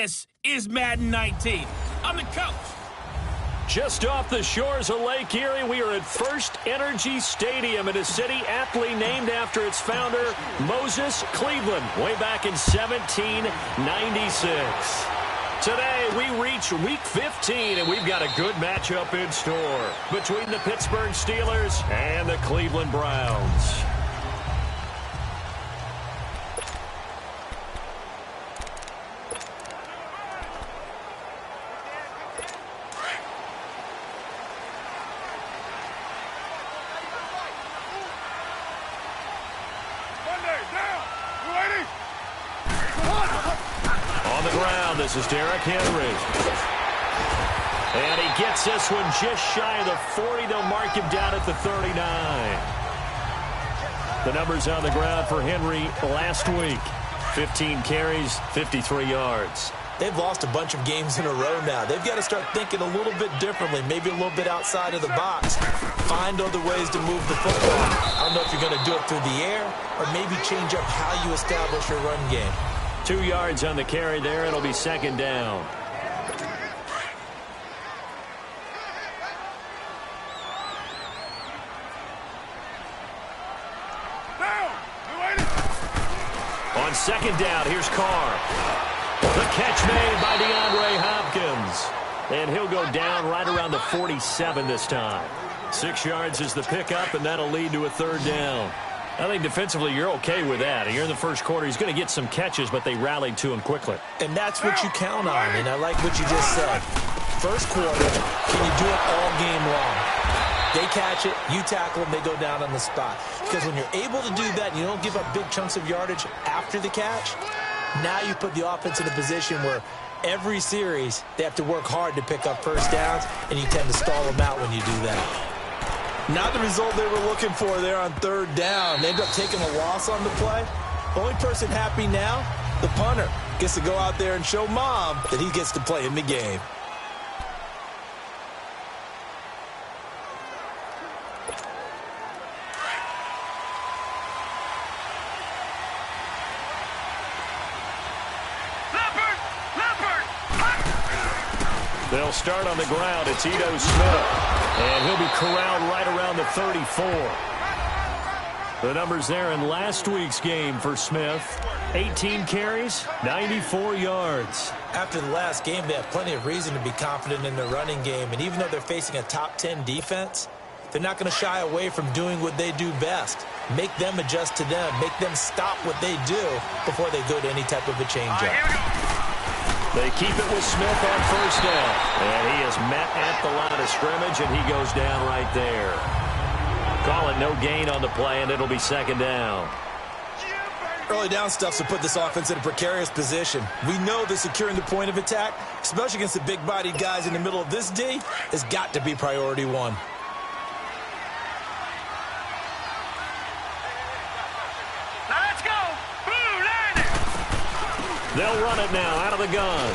This is Madden 19. I'm the coach. Just off the shores of Lake Erie, we are at First Energy Stadium in a city aptly named after its founder, Moses Cleveland, way back in 1796. Today, we reach Week 15, and we've got a good matchup in store between the Pittsburgh Steelers and the Cleveland Browns. This is Derrick Henry. And he gets this one just shy of the 40. They'll mark him down at the 39. The numbers on the ground for Henry last week. 15 carries, 53 yards. They've lost a bunch of games in a row now. They've got to start thinking a little bit differently, maybe a little bit outside of the box. Find other ways to move the football. I don't know if you're going to do it through the air or maybe change up how you establish your run game. 2 yards on the carry there. It'll be second down. On second down, here's Carr. The catch made by DeAndre Hopkins. And he'll go down right around the 47 this time. 6 yards is the pickup, and that'll lead to a third down. I think defensively you're okay with that. Here in the first quarter, he's going to get some catches, but they rallied to him quickly. And that's what you count on, and I like what you just said. First quarter, can you do it all game long? They catch it, you tackle them, they go down on the spot. Because when you're able to do that, you don't give up big chunks of yardage after the catch, now you put the offense in a position where every series they have to work hard to pick up first downs, and you tend to stall them out when you do that. Not the result they were looking for there on third down. They end up taking a loss on the play. The only person happy now, the punter, gets to go out there and show Mom that he gets to play in the game. They'll start on the ground. It's Ito Smith. And he'll be corralled right around the 34. The numbers there in last week's game for Smith. 18 carries, 94 yards. After the last game, they have plenty of reason to be confident in their running game. And even though they're facing a top 10 defense, they're not going to shy away from doing what they do best. Make them adjust to them. Make them stop what they do before they go to any type of a change-up. They keep it with Smith on first down. And he is met at the line of scrimmage, and he goes down right there. Call it no gain on the play, and it'll be second down. Early down stuffs will put this offense in a precarious position. We know that securing the point of attack, especially against the big-bodied guys in the middle of this D, has got to be priority one. They'll run it now out of the gun.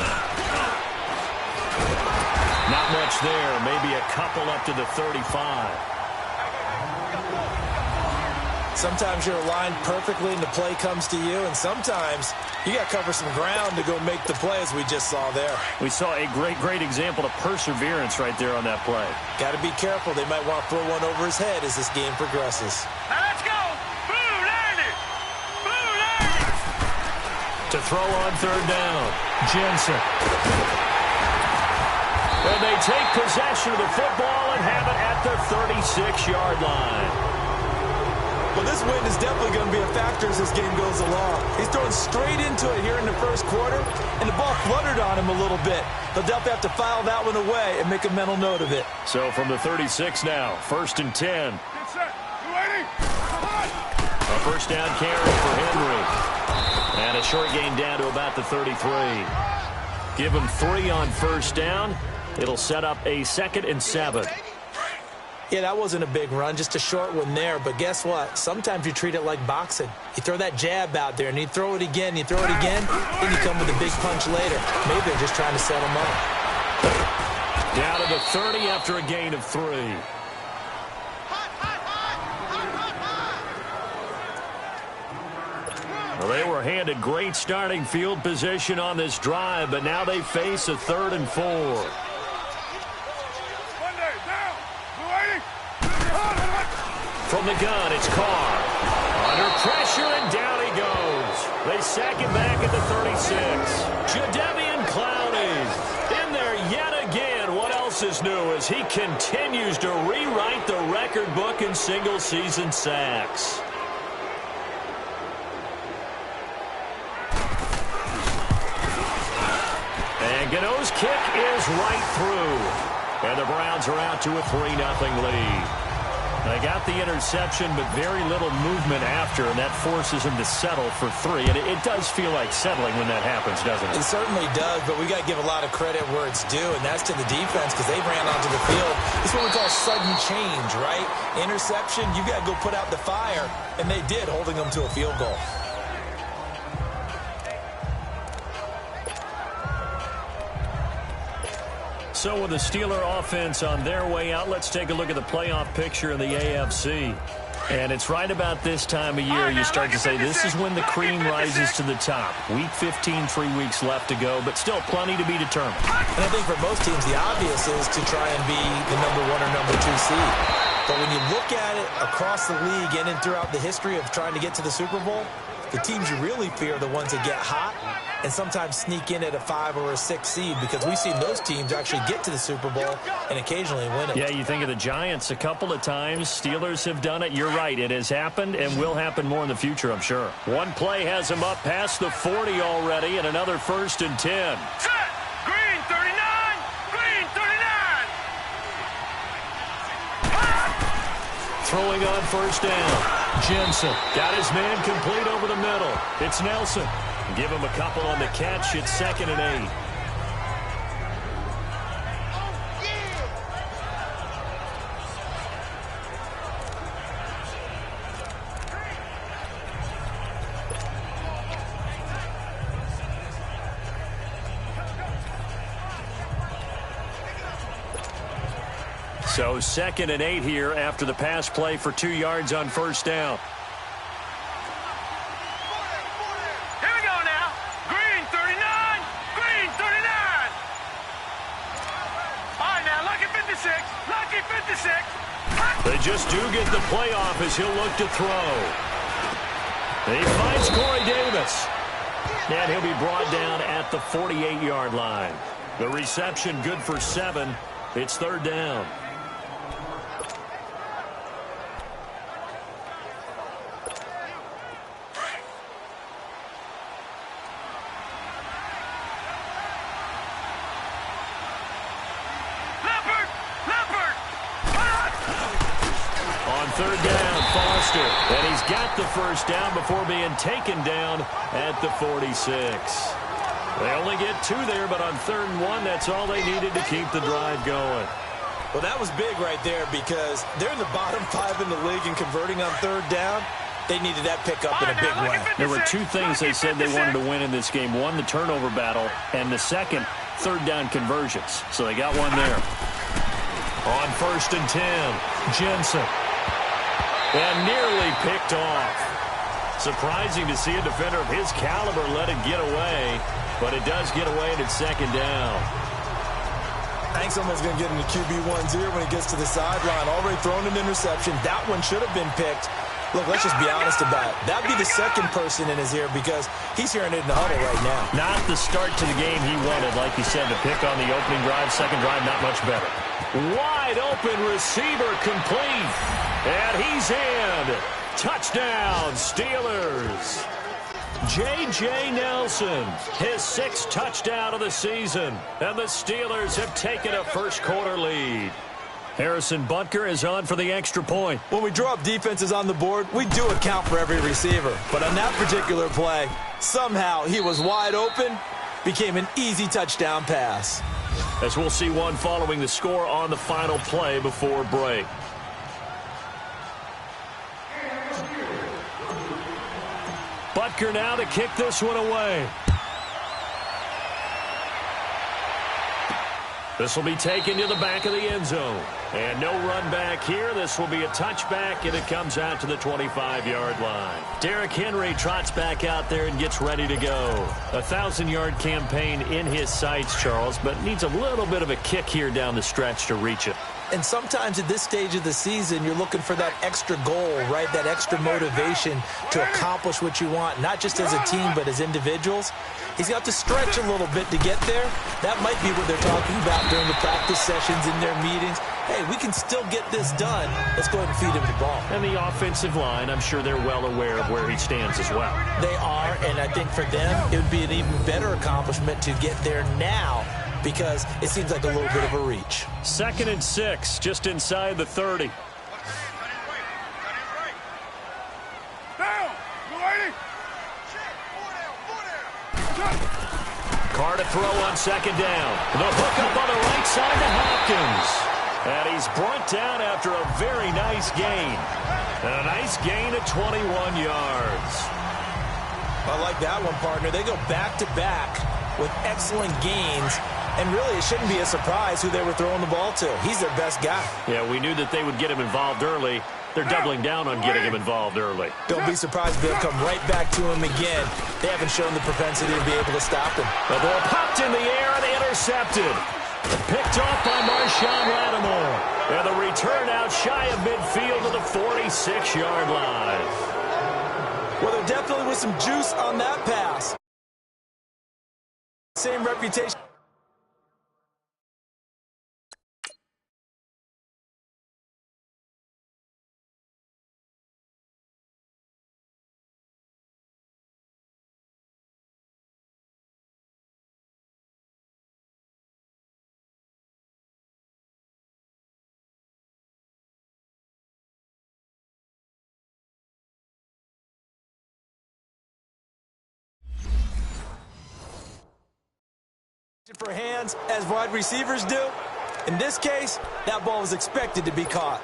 Not much there. Maybe a couple up to the 35. Sometimes you're aligned perfectly and the play comes to you, and sometimes you got to cover some ground to go make the play, as we just saw there. We saw a great example of perseverance right there on that play. Got to be careful. They might want to throw one over his head as this game progresses. Let's go. To throw on third down, Jensen. And they take possession of the football and have it at the 36-yard line. Well, this win is definitely going to be a factor as this game goes along. He's throwing straight into it here in the first quarter, and the ball fluttered on him a little bit. They'll definitely have to file that one away and make a mental note of it. So from the 36 now, 1st and 10. A first down carry for Henry. And a short gain down to about the 33. Give him 3 on first down. It'll set up a 2nd and 7. Yeah, that wasn't a big run, just a short one there. But guess what? Sometimes you treat it like boxing. You throw that jab out there, and you throw it again, then you come with a big punch later. Maybe they're just trying to set him up. Down to the 30 after a gain of 3. Well, They were handed great starting field position on this drive, but now they face a 3rd and 4. From the gun, it's Carr. Under pressure, and down he goes. They sack him back at the 36. Jadeveon Clowney in there yet again. What else is new as he continues to rewrite the record book in single-season sacks. And Gano's kick is right through. And the Browns are out to a 3-0 lead. They got the interception, but very little movement after, and that forces him to settle for 3. And it does feel like settling when that happens, doesn't it? It certainly does, but we got to give a lot of credit where it's due, and that's to the defense because they ran onto the field. It's what we call sudden change, right? Interception, you got to go put out the fire, and they did, holding them to a field goal. So with the Steeler offense on their way out, let's take a look at the playoff picture in the AFC. And it's right about this time of year you start to say this is when the cream rises to the top. Week 15, 3 weeks left to go, but still plenty to be determined. And I think for most teams, the obvious is to try and be the number 1 or number 2 seed. But when you look at it across the league and throughout the history of trying to get to the Super Bowl, the teams you really fear are the ones that get hot and sometimes sneak in at a 5 or a 6 seed because we've seen those teams actually get to the Super Bowl and occasionally win it. Yeah, you think of the Giants a couple of times. Steelers have done it. You're right. It has happened and will happen more in the future, I'm sure. One play has them up past the 40 already and another 1st and 10. Set! Green 39! Green 39! Throwing on 1st down. Jensen got his man complete over the middle. It's Nelson. Give him a couple on the catch. It's 2nd and 8. So 2nd and 8 here after the pass play for 2 yards on 1st down. Here we go now. Green 39! Green 39! All right, now, lucky 56. Lucky 56. They just do get the playoff as he'll look to throw. He finds Corey Davis. And he'll be brought down at the 48-yard line. The reception good for 7. It's 3rd down. On 3rd down, Foster. And he's got the 1st down before being taken down at the 46. They only get 2 there, but on 3rd and 1, that's all they needed to keep the drive going. Well, that was big right there because they're in the bottom 5 in the league and converting on 3rd down. They needed that pickup in a big way. There were 2 things they said they wanted to win in this game. One, the turnover battle, and the second, 3rd down conversions. So they got one there. On 1st and 10, Jensen. And nearly picked off. Surprising to see a defender of his caliber let it get away, but it does get away and it's 2nd down. I think someone's going to get into QB1-0 when he gets to the sideline. Already thrown an interception. That one should have been picked. Look, let's just be honest about it. That'd be the second person in his ear because he's hearing it in the huddle right now. Not the start to the game he wanted, like you said, to pick on the opening drive. Second drive, not much better. Wide open receiver complete. And he's in. Touchdown, Steelers. J.J. Nelson, his 6th touchdown of the season. And the Steelers have taken a first-quarter lead. Harrison Butker is on for the extra point. When we draw up defenses on the board, we do account for every receiver. But on that particular play, somehow he was wide open, became an easy touchdown pass. As we'll see one following the score on the final play before break. Butker now to kick this one away. This will be taken to the back of the end zone. And no run back here. This will be a touchback, and it comes out to the 25-yard line. Derrick Henry trots back out there and gets ready to go. A 1,000-yard campaign in his sights, Charles, but needs a little bit of a kick here down the stretch to reach it. And sometimes at this stage of the season, you're looking for that extra goal, right? That extra motivation to accomplish what you want, not just as a team, but as individuals. He's got to stretch a little bit to get there. That might be what they're talking about during the practice sessions, in their meetings. Hey, we can still get this done. Let's go ahead and feed him the ball. And the offensive line, I'm sure they're well aware of where he stands as well. They are, and I think for them, it would be an even better accomplishment to get there now, because it seems like a little bit of a reach. 2nd and 6, just inside the 30. Carr to throw on 2nd down. The hook up on the right side to Hopkins. And he's brought down after a very nice gain. And a nice gain of 21 yards. I like that one, partner. They go back-to-back with excellent gains. And really, it shouldn't be a surprise who they were throwing the ball to. He's their best guy. Yeah, we knew that they would get him involved early. They're doubling down on getting him involved early. Don't be surprised if they'll come right back to him again. They haven't shown the propensity to be able to stop him. The ball popped in the air and intercepted. Picked off by Marshawn Lattimore. And the return out shy of midfield to the 46-yard line. Well, there definitely was some juice on that pass. Same reputation. For hands, as wide receivers do. In this case, that ball was expected to be caught.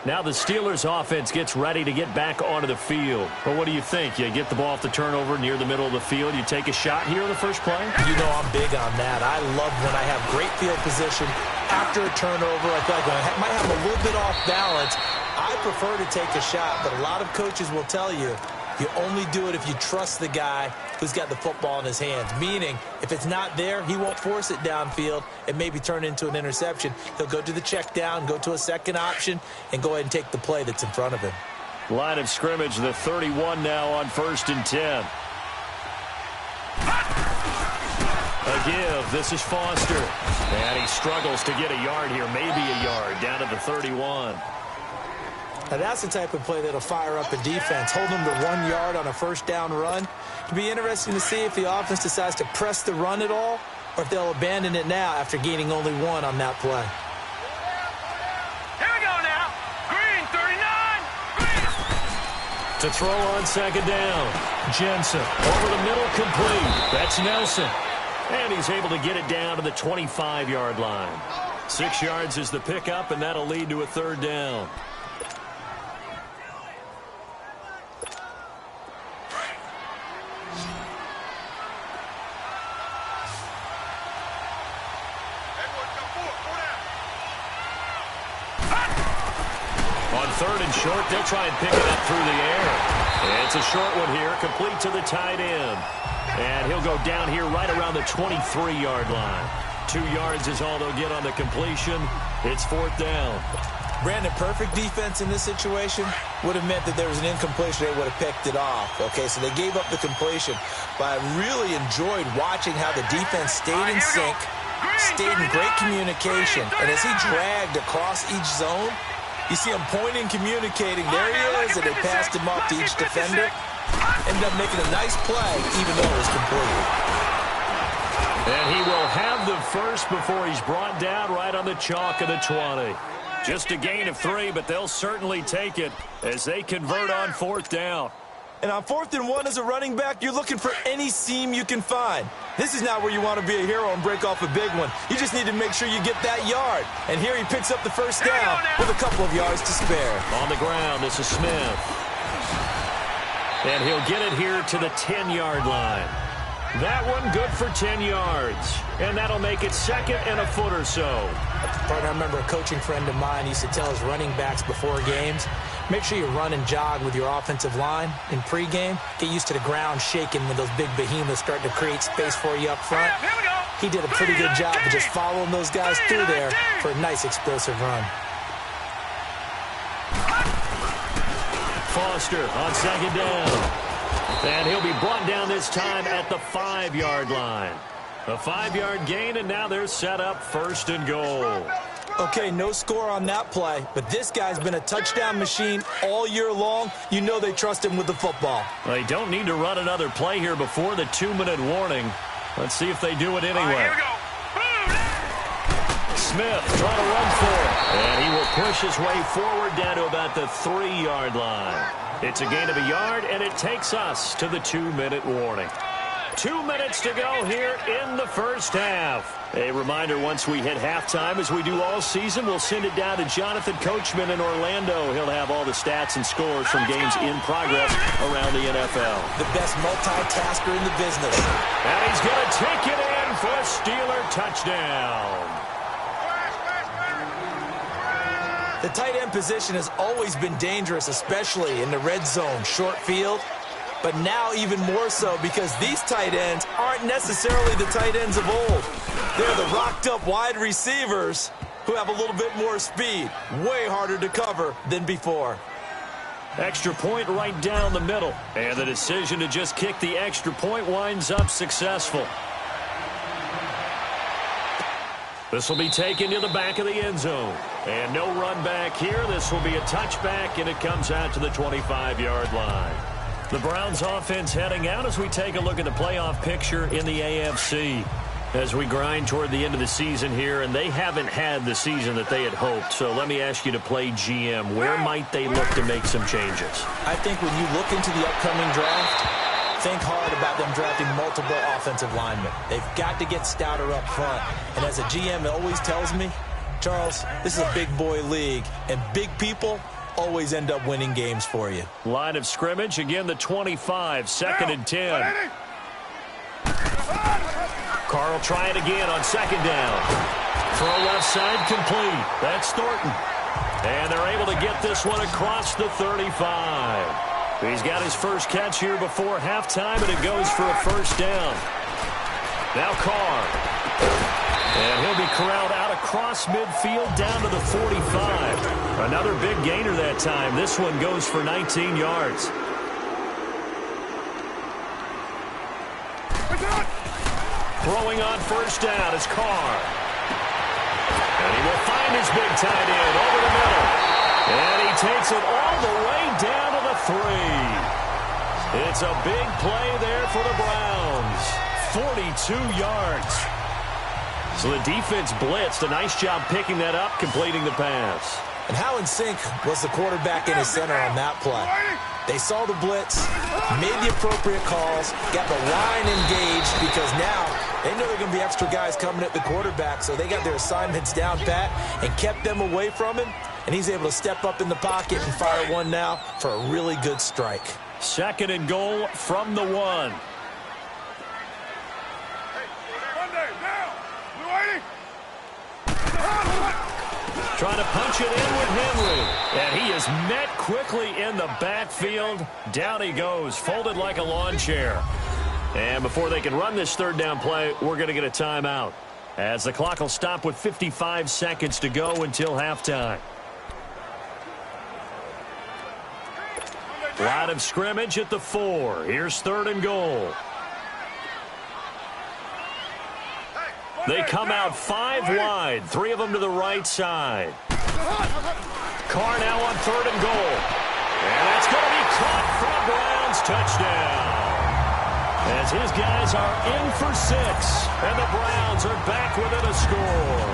Now the Steelers offense gets ready to get back onto the field. But what do you think? You get the ball off the turnover near the middle of the field. You take a shot here on the first play? You know I'm big on that. I love when I have great field position after a turnover. I feel like I might have a little bit off balance. I prefer to take a shot, but a lot of coaches will tell you, you only do it if you trust the guy who's got the football in his hands. Meaning, if it's not there, he won't force it downfield and maybe turn it into an interception. He'll go to the check down, go to a second option, and go ahead and take the play that's in front of him. Line of scrimmage, the 31 now on 1st and 10. A give. This is Foster. And he struggles to get a yard here, maybe a yard, down to the 31. Now that's the type of play that'll fire up a defense. Hold them to 1 yard on a first down run. It'll be interesting to see if the offense decides to press the run at all, or if they'll abandon it now after gaining only 1 on that play. Here we go now. Green, 39. Green. To throw on 2nd down. Jensen over the middle, complete. That's Nelson. And he's able to get it down to the 25-yard line. 6 yards is the pickup, and that'll lead to a 3rd down. On 3rd and short, they'll try and pick it up through the air. And it's a short one here, complete to the tight end. And he'll go down here right around the 23-yard line. 2 yards is all they'll get on the completion. It's 4th down. Brandon, perfect defense in this situation would have meant that there was an incompletion. They would have picked it off. Okay, so they gave up the completion. But I really enjoyed watching how the defense stayed in sync, stayed in great communication. And as he dragged across each zone, you see him pointing, communicating. There he is, and they passed him off to each defender. Ended up making a nice play, even though it was completed. And he will have the first before he's brought down right on the chalk of the 20. Just a gain of 3, but they'll certainly take it as they convert on 4th down. And on 4th and 1 as a running back, you're looking for any seam you can find. This is not where you want to be a hero and break off a big one. You just need to make sure you get that yard. And here he picks up the first down with a couple of yards to spare. On the ground, this is Smith. And he'll get it here to the 10-yard line. That one good for 10 yards. And that'll make it second and a foot or so. I remember a coaching friend of mine used to tell his running backs before games, make sure you run and jog with your offensive line in pregame. Get used to the ground shaking when those big behemoths start to create space for you up front. He did a pretty good job of just following those guys through there for a nice explosive run. Foster on second down. And he'll be brought down this time at the 5-yard line. A 5-yard gain, and now they're set up first and goal. Okay, no score on that play, but this guy's been a touchdown machine all year long. You know they trust him with the football. They don't need to run another play here before the 2-minute warning. Let's see if they do it anyway. Here we go. Smith trying to run for it. And he will push his way forward down to about the 3-yard line. It's a gain of a yard, and it takes us to the 2-minute warning. 2 minutes to go here in the first half. A reminder, once we hit halftime, as we do all season, we'll send it down to Jonathan Coachman in Orlando. He'll have all the stats and scores from games in progress around the NFL. The best multitasker in the business. And he's going to take it in for a Steeler touchdown. The tight end position has always been dangerous, especially in the red zone, short field. But now even more so because these tight ends aren't necessarily the tight ends of old. They're the rocked-up wide receivers who have a little bit more speed. Way harder to cover than before. Extra point right down the middle. And the decision to just kick the extra point winds up successful. This will be taken to the back of the end zone. And no run back here. This will be a touchback, and it comes out to the 25-yard line. The Browns offense heading out as we take a look at the playoff picture in the AFC. As we grind toward the end of the season here, and they haven't had the season that they had hoped. So let me ask you to play GM. Where might they look to make some changes? I think when you look into the upcoming draft, think hard about them drafting multiple offensive linemen. They've got to get stouter up front. And as a GM, it always tells me, Charles, this is a big boy league, and big people always end up winning games for you. Line of scrimmage, again the 25, second and 10. Carl try it again on second down. Throw left side complete. That's Thornton. And they're able to get this one across the 35. He's got his first catch here before halftime, and it goes for a first down. Now Carr. And he'll be corralled out across midfield down to the 45. Another big gainer that time. This one goes for 19 yards. Throwing on first down is Carr. And he will find his big tight end over the middle. And he takes it all the way down to the 3. It's a big play there for the Browns. 42 yards. So the defense blitzed. A nice job picking that up, completing the pass. And how in sync was the quarterback in his center on that play? They saw the blitz, made the appropriate calls, got the line engaged because now they know there are going to be extra guys coming at the quarterback, so they got their assignments down pat and kept them away from him, and he's able to step up in the pocket and fire one now for a really good strike. Second and goal from the 1. Trying to punch it in with Henry. And he is met quickly in the backfield. Down he goes, folded like a lawn chair. And before they can run this third down play, we're going to get a timeout, as the clock will stop with 55 seconds to go until halftime. Line of scrimmage at the 4. Here's third and goal. They come out 5 wide, 3 of them to the right side. Carr now on third and goal. And that's going to be caught for a Browns touchdown. As his guys are in for 6, and the Browns are back within a score.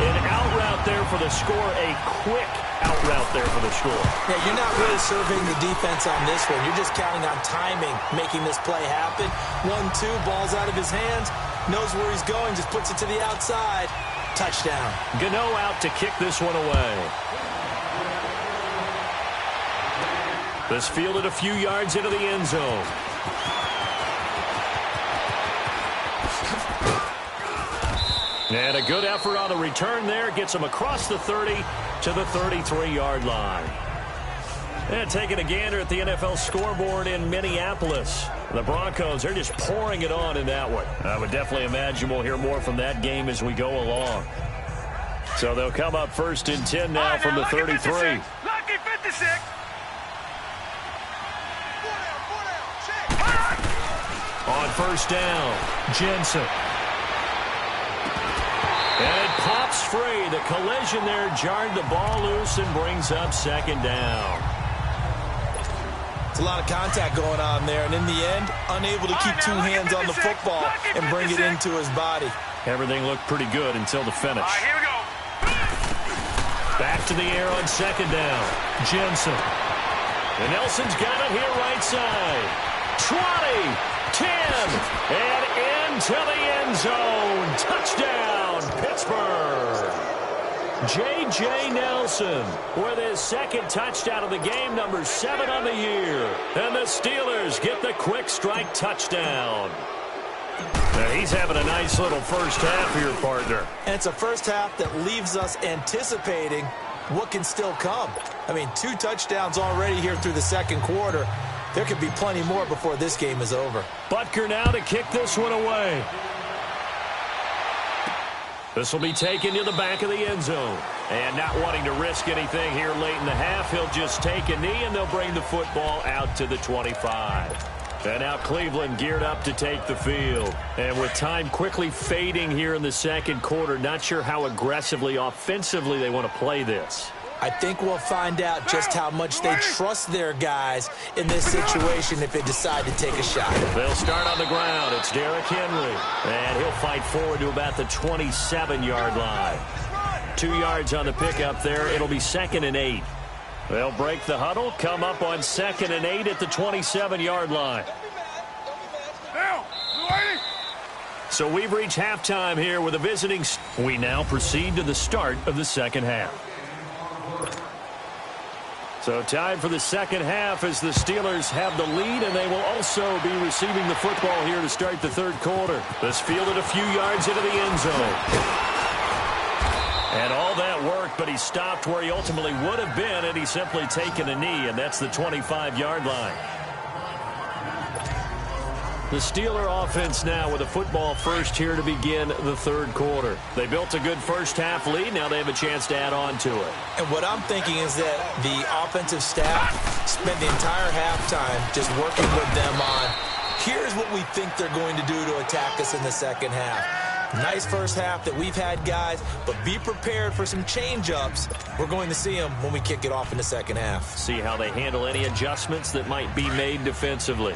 An out route there for the score, a quick out route there for the score. Yeah, you're not really surveying the defense on this one. You're just counting on timing, making this play happen. 1-2, ball's out of his hands. Knows where he's going, just puts it to the outside. Touchdown. Gano out to kick this one away. This fielded a few yards into the end zone. And a good effort on the return there. Gets him across the 30 to the 33-yard line. And taking a gander at the NFL scoreboard in Minneapolis. The Broncos, they're just pouring it on in that one. I would definitely imagine we'll hear more from that game as we go along. So they'll come up 1st and 10 now from the 33. Lucky 56. On 1st down, Jensen. And it pops free. The collision there jarred the ball loose and brings up 2nd down. It's a lot of contact going on there, and in the end, unable to keep 2 hands on the football and bring it into his body. Everything looked pretty good until the finish. All right, here we go. Back to the air on 2nd down. Jensen. And Nelson's got it here right side. 20, 10, and into the end zone. Touchdown, Pittsburgh. J.J. Nelson with his 2nd touchdown of the game, number 7 on the year. And the Steelers get the quick strike touchdown. Now he's having a nice little first half here, partner. And it's a first half that leaves us anticipating what can still come. I mean, 2 touchdowns already here through the 2nd quarter. There could be plenty more before this game is over. Butker now to kick this one away. This will be taken to the back of the end zone. And not wanting to risk anything here late in the half, he'll just take a knee, and they'll bring the football out to the 25. And now Cleveland geared up to take the field. And with time quickly fading here in the 2nd quarter, not sure how aggressively, offensively they want to play this. I think we'll find out just how much they trust their guys in this situation if they decide to take a shot. They'll start on the ground. It's Derrick Henry. And he'll fight forward to about the 27-yard line. 2 yards on the pickup there. It'll be 2nd and 8. They'll break the huddle, come up on 2nd and 8 at the 27-yard line. So we've reached halftime here with a visiting. We now proceed to the start of the 2nd half. So time for the 2nd half as the Steelers have the lead, and they will also be receiving the football here to start the 3rd quarter. This fielded a few yards into the end zone. And all that worked, but he stopped where he ultimately would have been had he simply taken a knee, and that's the 25-yard line. The Steeler offense now with a football first here to begin the 3rd quarter. They built a good first half lead. Now they have a chance to add on to it. And what I'm thinking is that the offensive staff spent the entire halftime just working with them on, here's what we think they're going to do to attack us in the 2nd half. Nice first half that we've had, guys, but be prepared for some change-ups. We're going to see them when we kick it off in the 2nd half. See how they handle any adjustments that might be made defensively.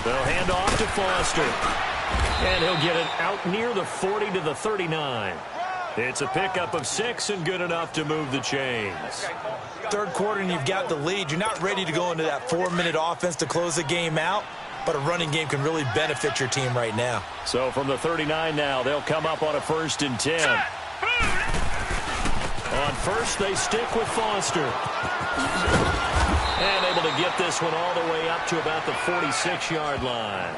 They'll hand off to Foster. And he'll get it out near the 40 to the 39. It's a pickup of 6 and good enough to move the chains. 3rd quarter and you've got the lead. You're not ready to go into that 4-minute offense to close the game out, but a running game can really benefit your team right now. So from the 39 now, they'll come up on a 1st and 10. On 1st, they stick with Foster. And able to get this one all the way up to about the 46-yard line.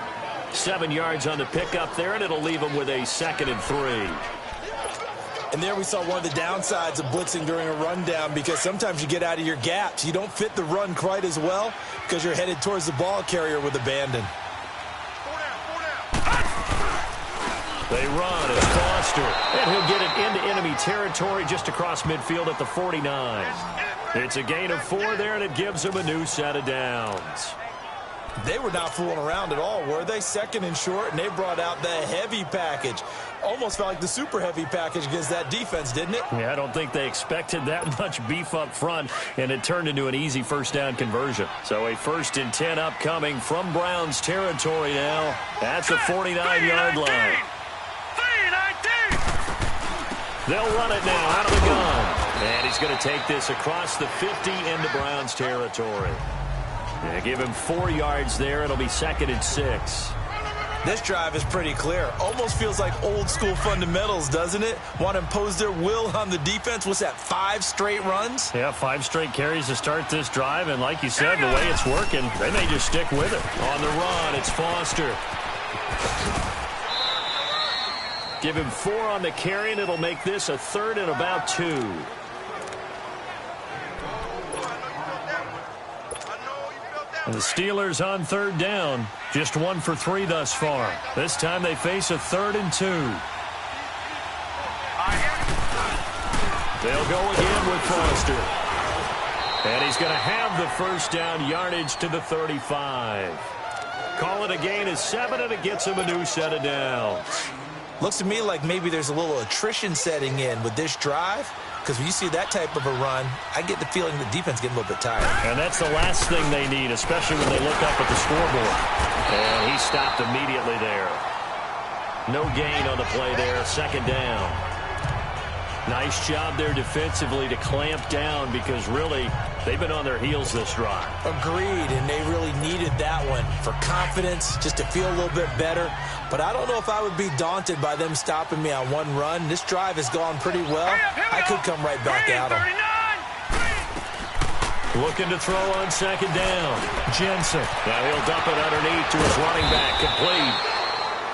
7 yards on the pickup there, and it'll leave them with a 2nd and 3. And there we saw one of the downsides of blitzing during a rundown, because sometimes you get out of your gaps. You don't fit the run quite as well because you're headed towards the ball carrier with abandon. They run as Foster, and he'll get it into enemy territory just across midfield at the 49. It's a gain of 4 there, and it gives them a new set of downs. They were not fooling around at all, were they? 2nd and short, and they brought out the heavy package. Almost felt like the super heavy package against that defense, didn't it? Yeah, I don't think they expected that much beef up front, and it turned into an easy first down conversion. So a 1st and 10 upcoming from Browns territory now. That's the 49-yard line. They'll run it now out of the gun. And he's going to take this across the 50 into Browns territory. Yeah, give him 4 yards there. It'll be 2nd and 6. This drive is pretty clear. Almost feels like old school fundamentals, doesn't it? Want to impose their will on the defense. What's that, 5 straight runs? Yeah, 5 straight carries to start this drive. And like you said, the way it's working, they may just stick with it. On the run, it's Foster. Give him 4 on the carry, and it'll make this a 3rd and about 2. And the Steelers on 3rd down. Just 1 for 3 thus far. This time they face a 3rd and 2. They'll go again with Foster. And he's going to have the first down yardage to the 35. Call it a gain of 7, and it gets him a new set of downs. Looks to me like maybe there's a little attrition setting in with this drive. Because when you see that type of a run, I get the feeling the defense getting a little bit tired. And that's the last thing they need, especially when they look up at the scoreboard. And he stopped immediately there. No gain on the play there, 2nd down. Nice job there defensively to clamp down because really they've been on their heels this drive. Agreed, and they really needed that one for confidence, just to feel a little bit better. But I don't know if I would be daunted by them stopping me on one run. This drive has gone pretty well. I could come right back at them. Looking to throw on 2nd down. Jensen. Now he'll dump it underneath to his running back, complete.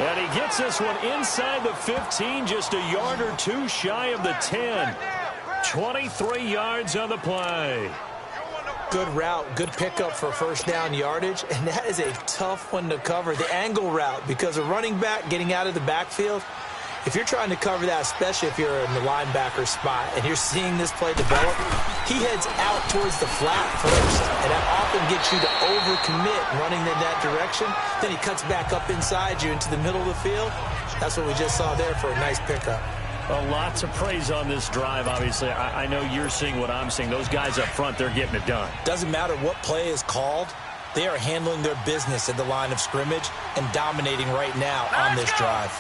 And he gets this one inside the 15, just a yard or 2 shy of the 10. 23 yards on the play. Good route, good pickup for 1st down yardage, and that is a tough one to cover. The angle route, because a running back getting out of the backfield, if you're trying to cover that, especially if you're in the linebacker spot and you're seeing this play develop, he heads out towards the flat first, and that often gets you to overcommit running in that direction. Then he cuts back up inside you into the middle of the field. That's what we just saw there for a nice pickup. Well, lots of praise on this drive, obviously. I know you're seeing what I'm seeing. Those guys up front, they're getting it done. Doesn't matter what play is called. They are handling their business at the line of scrimmage and dominating right now on this drive.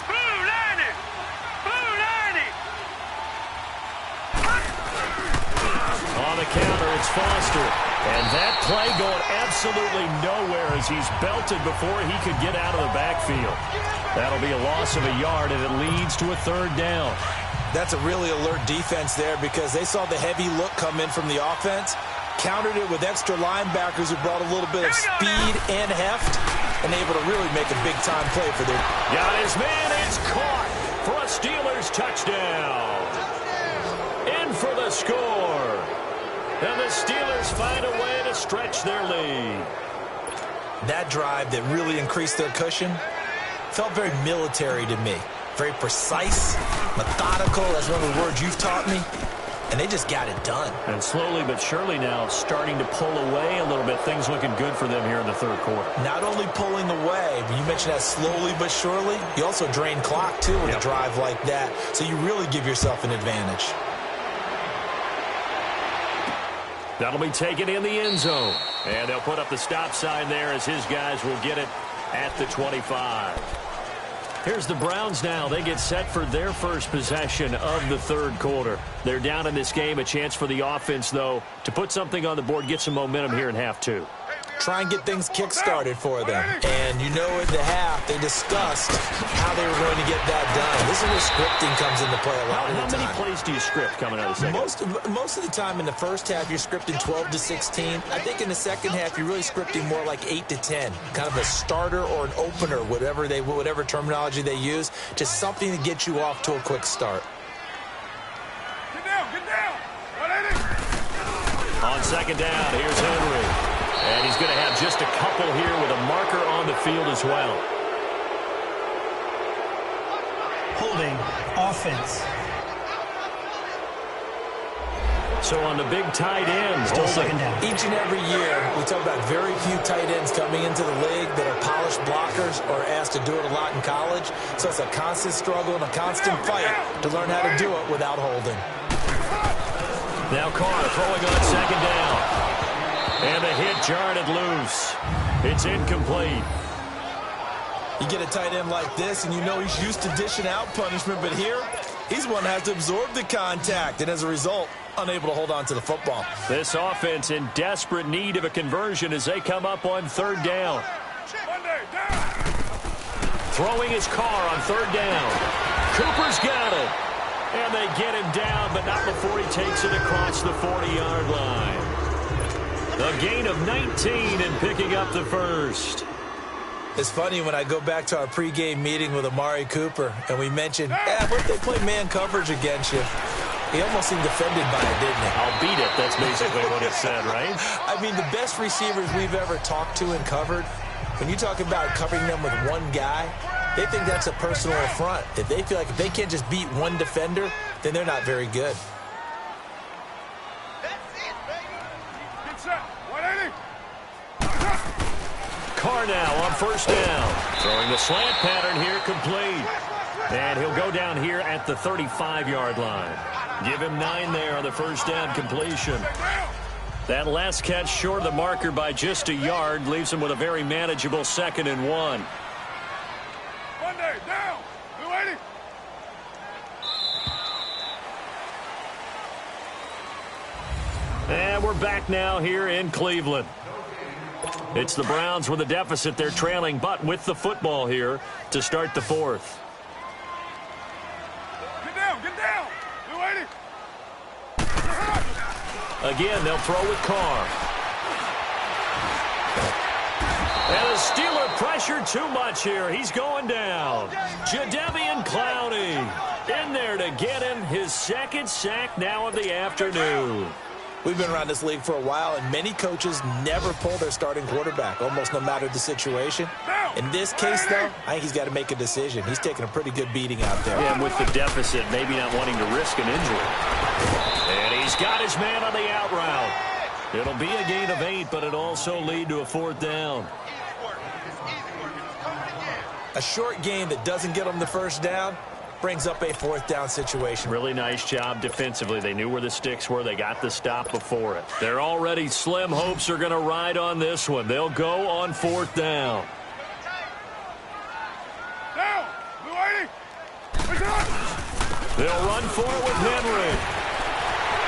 On the counter, it's Foster. And that play going absolutely nowhere as he's belted before he could get out of the backfield. That'll be a loss of a yard, and it leads to a 3rd down. That's a really alert defense there because they saw the heavy look come in from the offense, countered it with extra linebackers who brought a little bit of speed and heft, and able to really make a big-time play for their... Got his man, it's caught for a Steelers touchdown. In for the score. And the Steelers find a way to stretch their lead. That drive that really increased their cushion felt very military to me. Very precise, methodical. That's one of the words you've taught me. And they just got it done. And slowly but surely now starting to pull away a little bit. Things looking good for them here in the 3rd quarter. Not only pulling away, but you mentioned that slowly but surely. You also drain clock, too, with a drive like that. So you really give yourself an advantage. That'll be taken in the end zone. And they'll put up the stop sign there as his guys will get it at the 25. Here's the Browns now. They get set for their first possession of the 3rd quarter. They're down in this game. A chance for the offense, though, to put something on the board, get some momentum here in half 2. Try and get things kick-started for them. And you know at the half, they discussed how they were going to get that done. This is where scripting comes into play a lot of the time. How many plays do you script coming out of the second? Most of the time in the first half, you're scripting 12 to 16. I think in the second half, you're really scripting more like 8 to 10. Kind of a starter or an opener, whatever terminology they use. Just something to get you off to a quick start. Get down. On 2nd down, here's Henry. And he's going to have just a couple here with a marker on the field as well. Holding offense. So on the big tight end, Still 2nd down. Each and every year, we talk about very few tight ends coming into the league that are polished blockers or asked to do it a lot in college. So it's a constant struggle and a constant fight to learn how to do it without holding. Now Carr throwing on 2nd down. And the hit jarred it loose. It's incomplete. You get a tight end like this, and you know he's used to dishing out punishment, but here, he's one that has to absorb the contact, and as a result, unable to hold on to the football. This offense in desperate need of a conversion as they come up on 3rd down. Throwing his car on third down. Cooper's got it. And they get him down, but not before he takes it across the 40-yard line. A gain of 19 and picking up the first. It's funny when I go back to our pregame meeting with Amari Cooper, and we mentioned, what if they play man coverage against you? He almost seemed offended by it, didn't he? I'll beat it. That's basically what he said, right? I mean, the best receivers we've ever talked to and covered, when you talk about covering them with one guy, they think that's a personal affront. If they feel like if they can't just beat one defender, then they're not very good. Carr now on first down. Throwing the slant pattern here, complete. And he'll go down here at the 35-yard line. Give him 9 there on the first down completion. That last catch short of the marker by just a yard leaves him with a very manageable 2nd and 1. Monday, down. 280. And we're back now here in Cleveland. It's the Browns with a deficit. They're trailing, but with the football here to start the 4th. Get down, 280. Again, they'll throw with Carr. And the Steeler pressure too much here. He's going down. Jadeveon Clowney in there to get him his 2nd sack now of the afternoon. We've been around this league for a while, and many coaches never pull their starting quarterback, almost no matter the situation. In this case, though, I think he's got to make a decision. He's taking a pretty good beating out there. Yeah, and with the deficit, maybe not wanting to risk an injury. And he's got his man on the out route. It'll be a gain of 8, but it'll also lead to a 4th down. A short game that doesn't get them the first down brings up a 4th down situation. Really nice job defensively. They knew where the sticks were. They got the stop before it. Their already slim hopes are going to ride on this one. They'll go on 4th down. Down. 280. They'll run for it with Henry.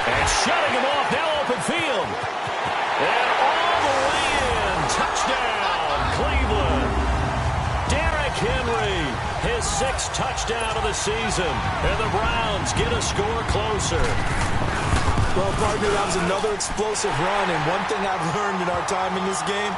And shutting him off. Now open field. And all the way in. Touchdown, Cleveland. Derrick Henry. His 6th touchdown of the season. And the Browns get a score closer. Well, partner, that was another explosive run. And one thing I've learned in our time in this game,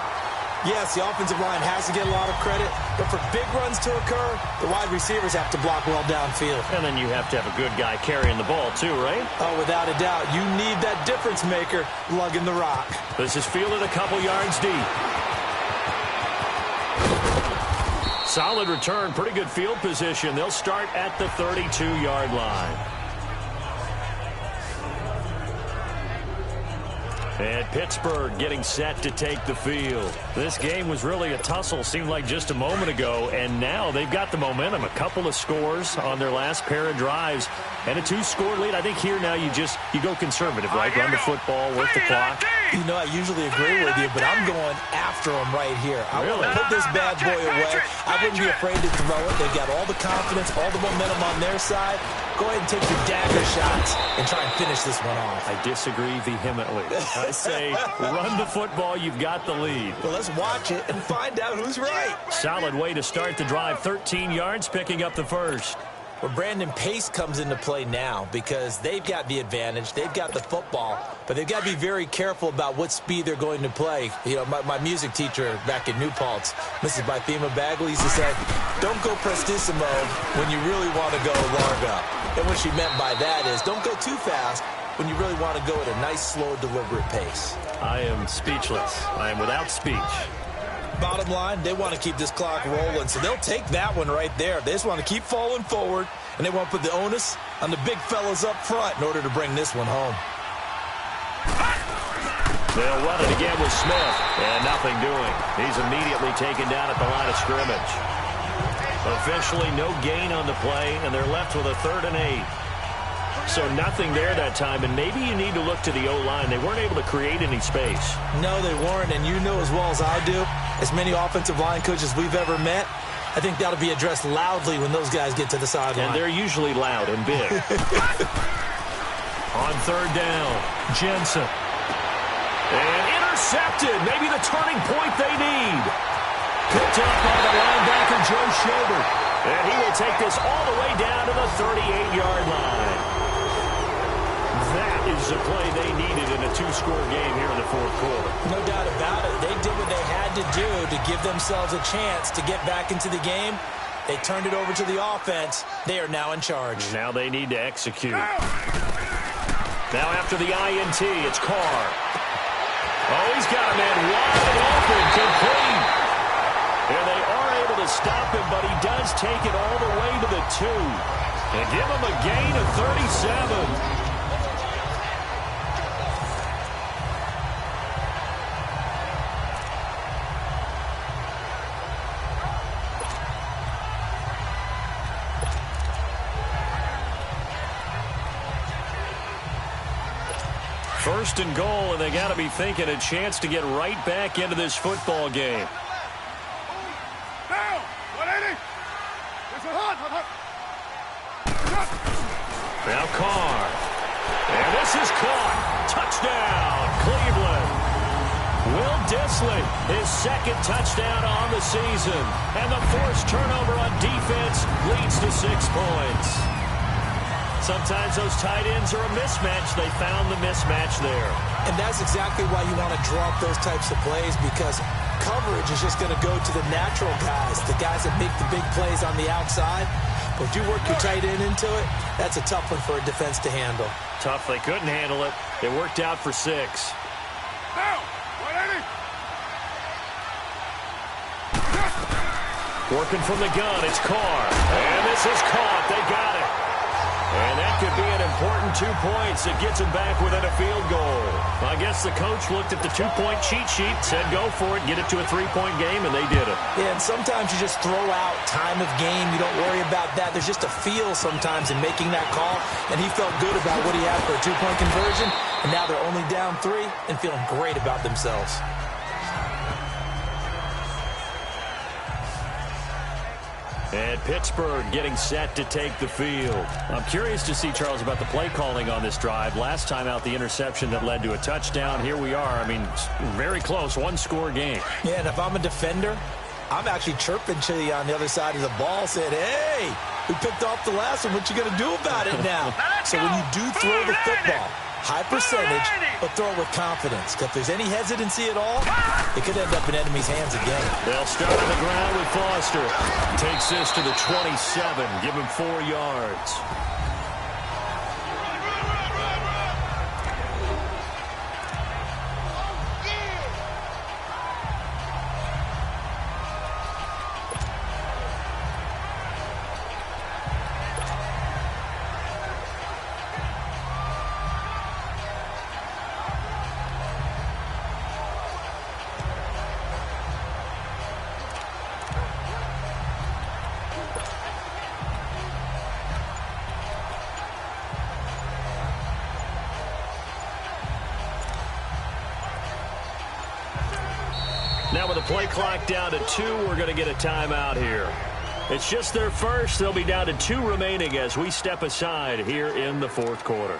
yes, the offensive line has to get a lot of credit. But for big runs to occur, the wide receivers have to block well downfield. And then you have to have a good guy carrying the ball, too, right? Oh, without a doubt. You need that difference maker lugging the rock. This is fielded a couple yards deep. Solid return, pretty good field position. They'll start at the 32-yard line. And Pittsburgh getting set to take the field. This game was really a tussle, seemed like just a moment ago, and now they've got the momentum. A couple of scores on their last pair of drives, and a 2-score lead. I think here now you go conservative, right? Run the football, work the clock. You know, I usually agree with you, but I'm going after them right here. I Really? want to put this bad boy away. I wouldn't be afraid to throw it. They've got all the confidence, all the momentum on their side. Go ahead and take your dagger shots and try and finish this one off. I disagree vehemently. I say run the football. You've got the lead. Well, let's watch it and find out who's right. Solid way to start the drive. 13 yards, picking up the first. Well, Brandon, pace comes into play now because they've got the advantage. They've got the football, but they've got to be very careful about what speed they're going to play. You know, my music teacher back in New Paltz, Mrs. Bythema Bagley, used to say, don't go prestissimo when you really want to go largo. And what she meant by that is don't go too fast when you really want to go at a nice, slow, deliberate pace. I am speechless. I am without speech. Bottom line, they want to keep this clock rolling, so they'll take that one right there. They just want to keep falling forward, and they want to put the onus on the big fellas up front in order to bring this one home. They'll run it again with Smith, and nothing doing. He's immediately taken down at the line of scrimmage. Officially no gain on the play, and they're left with a 3rd and 8. So nothing there that time, and maybe you need to look to the O-line. They weren't able to create any space. No, they weren't, and you know as well as I do, as many offensive line coaches we've ever met, I think that'll be addressed loudly when those guys get to the sideline. And they're usually loud and big. On 3rd down, Jensen. And intercepted. Maybe the turning point they need. picked up by the linebacker, Joe Schobert. And he will take this all the way down to the 38-yard line. That is the play they needed in a two-score game here in the fourth quarter. No doubt about it. They did what they had to do to give themselves a chance to get back into the game. They turned it over to the offense. They are now in charge. Now they need to execute. Now after the INT, it's Carr. Oh, he's got a man wide open, complete. And they are able to stop him, but he does take it all the way to the 2. And give him a gain of 37. First and goal, and they got to be thinking a chance to get right back into this football game. Now Carr. And this is caught. Touchdown, Cleveland. Will Dissly, his second touchdown on the season. And the forced turnover on defense leads to 6 points. Sometimes those tight ends are a mismatch. They found the mismatch there. And that's exactly why you want to draw up those types of plays, because coverage is just going to go to the natural guys, the guys that make the big plays on the outside. But if you work your tight end into it, that's a tough one for a defense to handle. Tough. They couldn't handle it. It worked out for 6. Working from the gun, it's Carr. And this is caught. They got it. And that could be an important 2 points. It gets him back within a field goal. I guess the coach looked at the 2-point cheat sheet, said go for it, get it to a 3-point game, and they did it. Yeah, and sometimes you just throw out time of game. You don't worry about that. There's just a feel sometimes in making that call, and he felt good about what he had for a 2-point conversion, and now they're only down 3 and feeling great about themselves. And Pittsburgh getting set to take the field. I'm curious to see, Charles, about the play calling on this drive. Last time out, the interception that led to a touchdown. Here we are. I mean, very close, one-score game. Yeah, and if I'm a defender, I'm actually chirping to you on the other side of the ball, saying, hey, we picked off the last one. What you going to do about it now? So when you do throw the football, high percentage, but throw it with confidence. If there's any hesitancy at all, it could end up in enemy's hands again. They'll start on the ground with Foster. Takes this to the 27. Give him 4 yards. Now with the play clock down to 2, we're going to get a timeout here. It's just their first. They'll be down to 2 remaining as we step aside here in the fourth quarter.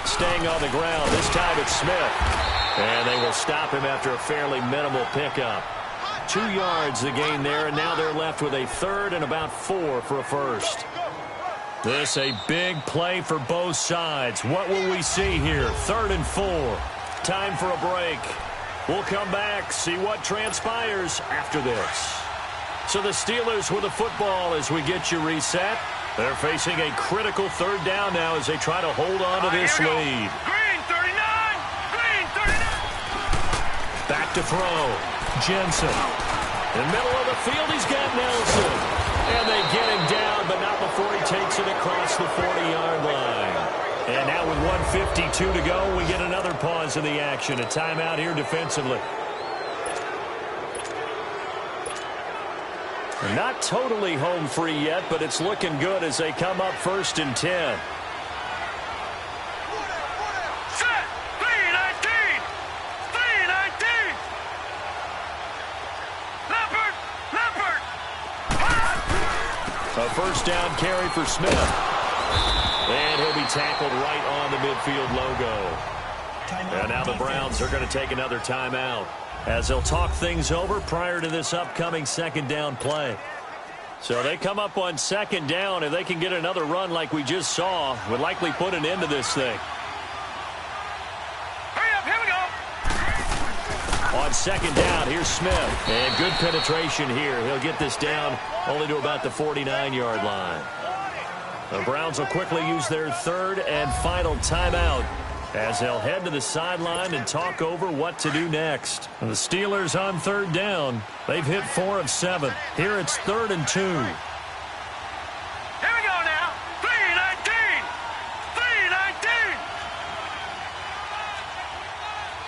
Staying on the ground. This time it's Smith. And they will stop him after a fairly minimal pickup. 2 yards the gain there, and now they're left with a third and about 4 for a first. This a big play for both sides. What will we see here? 3rd and 4. Time for a break. We'll come back, see what transpires after this. So the Steelers with the football as we get you reset. They're facing a critical 3rd down now as they try to hold on to this lead. Green 39! Green 39! Back to throw. Jensen. In the middle of the field, he's got Nelson. And they get him down, but not before he takes it across the 40-yard line. And now with 1:52 to go, we get another pause in the action. A timeout here defensively. Not totally home free yet, but it's looking good as they come up 1st and 10. first down carry for Smith. And he'll be tackled right on the midfield logo. And now the Browns are going to take another timeout as they'll talk things over prior to this upcoming second down play. So they come up on second down. If they can get another run like we just saw, would likely put an end to this thing. Hurry up, here we go. On second down, here's Smith. And good penetration here. He'll get this down only to about the 49-yard line. The Browns will quickly use their third and final timeout as they'll head to the sideline and talk over what to do next. The Steelers on third down. They've hit 4 of 7. Here it's 3rd and 2. Here we go now. 3-19. 3-19.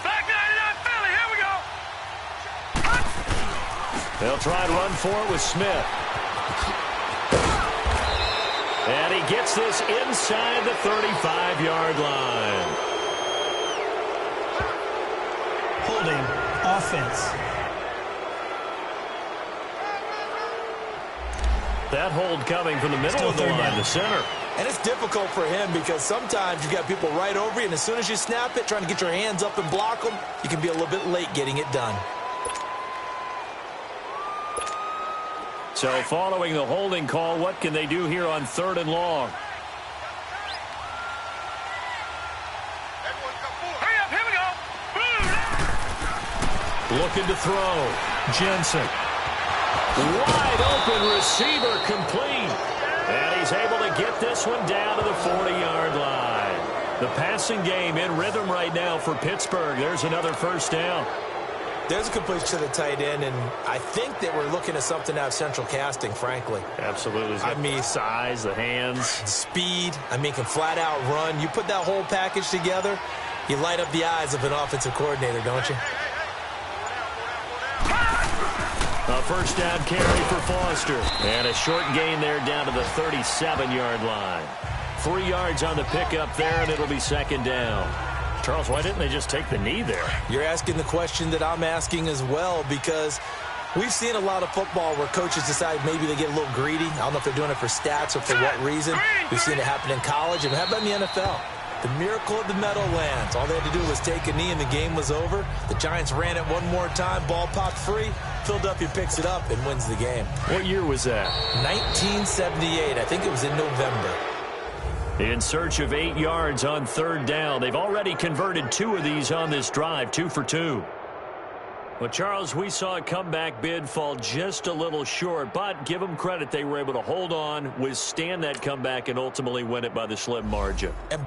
Back 99 Philly. Here we go. They'll try and run for it with Smith. And he gets this inside the 35-yard line. Holding offense. That hold coming from the middle Still of the third line, down. the center. And it's difficult for him because sometimes you got people right over you, and as soon as you snap it, trying to get your hands up and block them, you can be a little bit late getting it done. So following the holding call, what can they do here on 3rd and long? Hurry up, here we go. Looking to throw. Jensen. Wide open receiver complete. And he's able to get this one down to the 40-yard line. The passing game in rhythm right now for Pittsburgh. There's another first down. There's a completion to the tight end, and I think that we're looking at something out of central casting, frankly. Absolutely. I mean, size, the hands. Speed, can flat out run. You put that whole package together, you light up the eyes of an offensive coordinator, don't you? A first down carry for Foster. And a short gain there down to the 37-yard line. 3 yards on the pickup there, and it'll be second down. Charles, why didn't they just take the knee there? You're asking the question that I'm asking as well, because we've seen a lot of football where coaches decide maybe they get a little greedy. I don't know if they're doing it for stats or for what reason. We've seen it happen in college, and how about in the NFL? The miracle of the Meadowlands. All they had to do was take a knee, and the game was over. The Giants ran it one more time. Ball popped free. Philadelphia picks it up and wins the game. What year was that? 1978. I think it was in November. In search of 8 yards on 3rd down. They've already converted 2 of these on this drive, 2 for 2. Well, Charles, we saw a comeback bid fall just a little short, but give them credit. They were able to hold on, withstand that comeback, and ultimately win it by the slim margin. And